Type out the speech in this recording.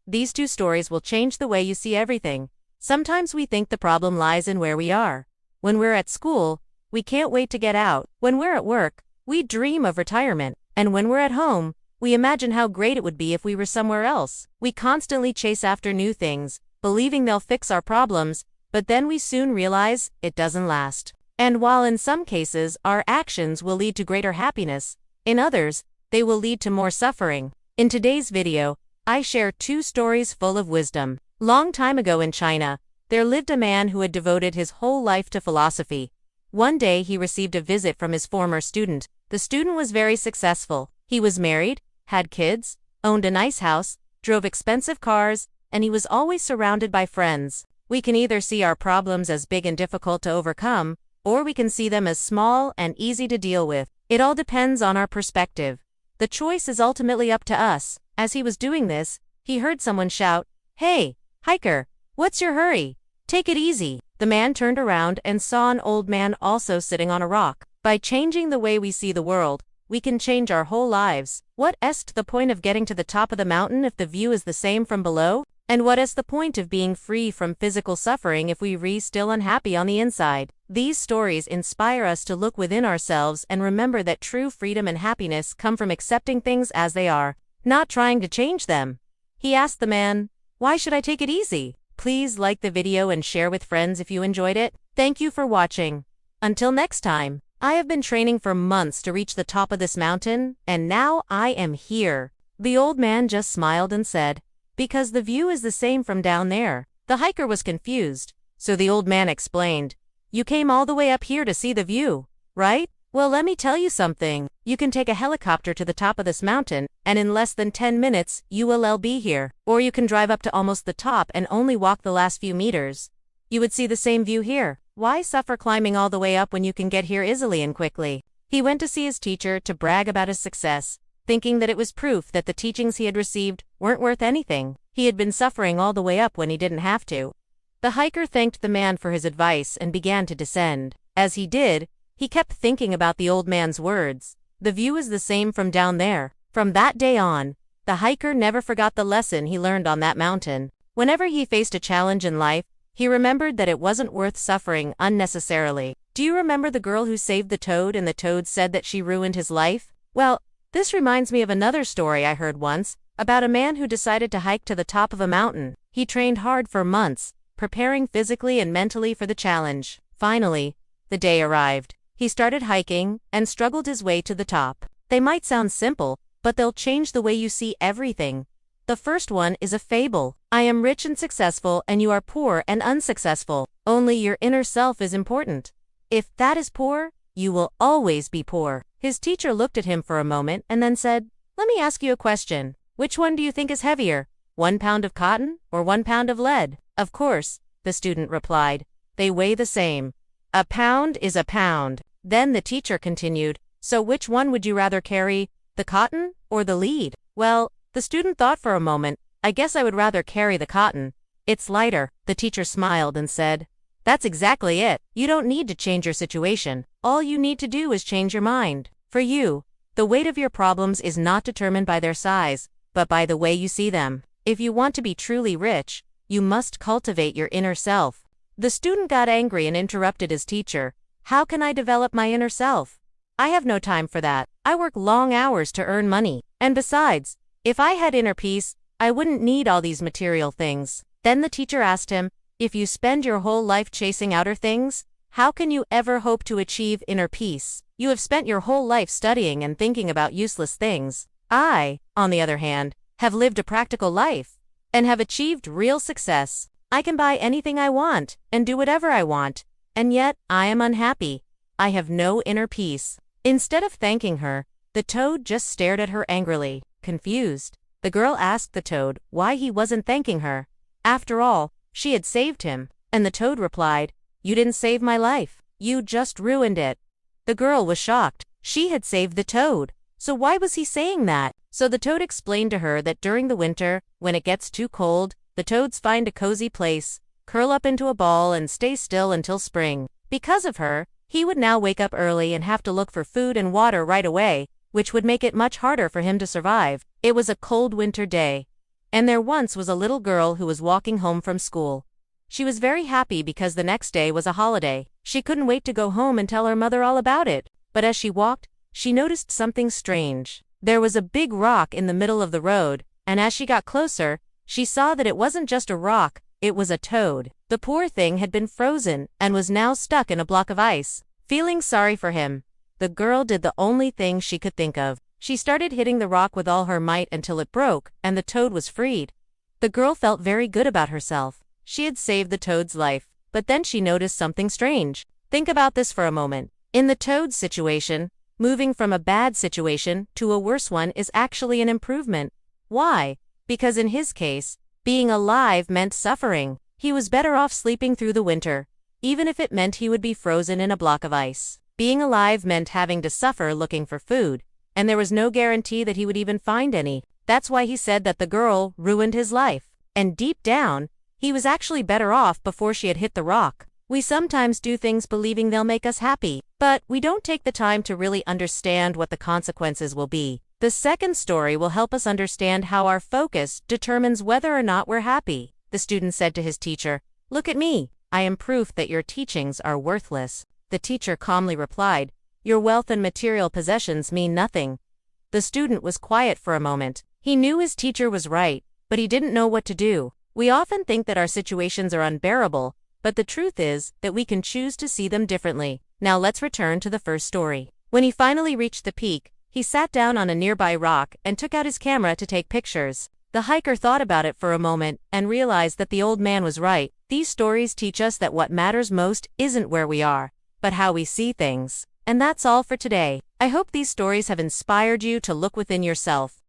These two stories will change the way you see everything. Sometimes we think the problem lies in where we are. When we're at school, we can't wait to get out. When we're at work, we dream of retirement. And when we're at home, we imagine how great it would be if we were somewhere else. We constantly chase after new things, believing they'll fix our problems, but then we soon realize it doesn't last. And while in some cases our actions will lead to greater happiness, in others, they will lead to more suffering. In today's video, I share two stories full of wisdom. Long time ago in China, there lived a man who had devoted his whole life to philosophy. One day he received a visit from his former student. The student was very successful. He was married, had kids, owned a nice house, drove expensive cars, and he was always surrounded by friends. We can either see our problems as big and difficult to overcome, or we can see them as small and easy to deal with. It all depends on our perspective. The choice is ultimately up to us. As he was doing this, he heard someone shout, "Hey, hiker, what's your hurry? Take it easy." The man turned around and saw an old man also sitting on a rock. By changing the way we see the world, we can change our whole lives. What is the point of getting to the top of the mountain if the view is the same from below? And what is the point of being free from physical suffering if we are still unhappy on the inside? These stories inspire us to look within ourselves and remember that true freedom and happiness come from accepting things as they are, not trying to change them. He asked the man, "Why should I take it easy?" Please like the video and share with friends if you enjoyed it. Thank you for watching. Until next time. I have been training for months to reach the top of this mountain, and now I am here. The old man just smiled and said, "Because the view is the same from down there." The hiker was confused, so the old man explained, "You came all the way up here to see the view, right? Well, let me tell you something. You can take a helicopter to the top of this mountain, and in less than 10 minutes, you will be here. Or you can drive up to almost the top and only walk the last few meters. You would see the same view here. Why suffer climbing all the way up when you can get here easily and quickly?" He went to see his teacher to brag about his success, thinking that it was proof that the teachings he had received weren't worth anything. He had been suffering all the way up when he didn't have to. The hiker thanked the man for his advice and began to descend. As he did, he kept thinking about the old man's words. The view is the same from down there. From that day on, the hiker never forgot the lesson he learned on that mountain. Whenever he faced a challenge in life, he remembered that it wasn't worth suffering unnecessarily. Do you remember the girl who saved the toad and the toad said that she ruined his life? Well, this reminds me of another story I heard once, about a man who decided to hike to the top of a mountain. He trained hard for months, preparing physically and mentally for the challenge. Finally, the day arrived. He started hiking and struggled his way to the top. They might sound simple, but they'll change the way you see everything. The first one is a fable. I am rich and successful and you are poor and unsuccessful. Only your inner self is important. If that is poor, you will always be poor. His teacher looked at him for a moment and then said, "Let me ask you a question. Which one do you think is heavier, 1 pound of cotton or 1 pound of lead?" "Of course," the student replied, "they weigh the same. A pound is a pound." Then the teacher continued, "So which one would you rather carry, the cotton or the lead?" "Well," the student thought for a moment, "I guess I would rather carry the cotton. It's lighter." The teacher smiled and said, "That's exactly it. You don't need to change your situation. All you need to do is change your mind. For you, the weight of your problems is not determined by their size, but by the way you see them. If you want to be truly rich, you must cultivate your inner self." The student got angry and interrupted his teacher. "How can I develop my inner self? I have no time for that. I work long hours to earn money. And besides, if I had inner peace, I wouldn't need all these material things." Then the teacher asked him, "If you spend your whole life chasing outer things, how can you ever hope to achieve inner peace? You have spent your whole life studying and thinking about useless things. I, on the other hand, have lived a practical life and have achieved real success. I can buy anything I want and do whatever I want, and yet I am unhappy. I have no inner peace." Instead of thanking her, the toad just stared at her angrily. Confused, the girl asked the toad why he wasn't thanking her. After all, she had saved him, and the toad replied, "You didn't save my life. You just ruined it." The girl was shocked. She had saved the toad, so why was he saying that? So the toad explained to her that during the winter, when it gets too cold, the toads find a cozy place, curl up into a ball and stay still until spring. Because of her, he would now wake up early and have to look for food and water right away, which would make it much harder for him to survive. It was a cold winter day, And there once was a little girl who was walking home from school. She was very happy because the next day was a holiday. She couldn't wait to go home and tell her mother all about it. But as she walked, she noticed something strange. There was a big rock in the middle of the road, and as she got closer, she saw that it wasn't just a rock, it was a toad. The poor thing had been frozen and was now stuck in a block of ice. Feeling sorry for him, the girl did the only thing she could think of. She started hitting the rock with all her might until it broke, and the toad was freed. The girl felt very good about herself. She had saved the toad's life, but then she noticed something strange. Think about this for a moment. In the toad's situation, moving from a bad situation to a worse one is actually an improvement. Why? Because in his case, being alive meant suffering. He was better off sleeping through the winter, even if it meant he would be frozen in a block of ice. Being alive meant having to suffer looking for food, and there was no guarantee that he would even find any. That's why he said that the girl ruined his life. And deep down, he was actually better off before she had hit the rock. We sometimes do things believing they'll make us happy, but we don't take the time to really understand what the consequences will be. The second story will help us understand how our focus determines whether or not we're happy. The student said to his teacher, "Look at me. I am proof that your teachings are worthless." The teacher calmly replied, "Your wealth and material possessions mean nothing." The student was quiet for a moment. He knew his teacher was right, but he didn't know what to do. We often think that our situations are unbearable, but the truth is that we can choose to see them differently. Now let's return to the first story. When he finally reached the peak, he sat down on a nearby rock and took out his camera to take pictures. The hiker thought about it for a moment and realized that the old man was right. These stories teach us that what matters most isn't where we are, but how we see things. And that's all for today. I hope these stories have inspired you to look within yourself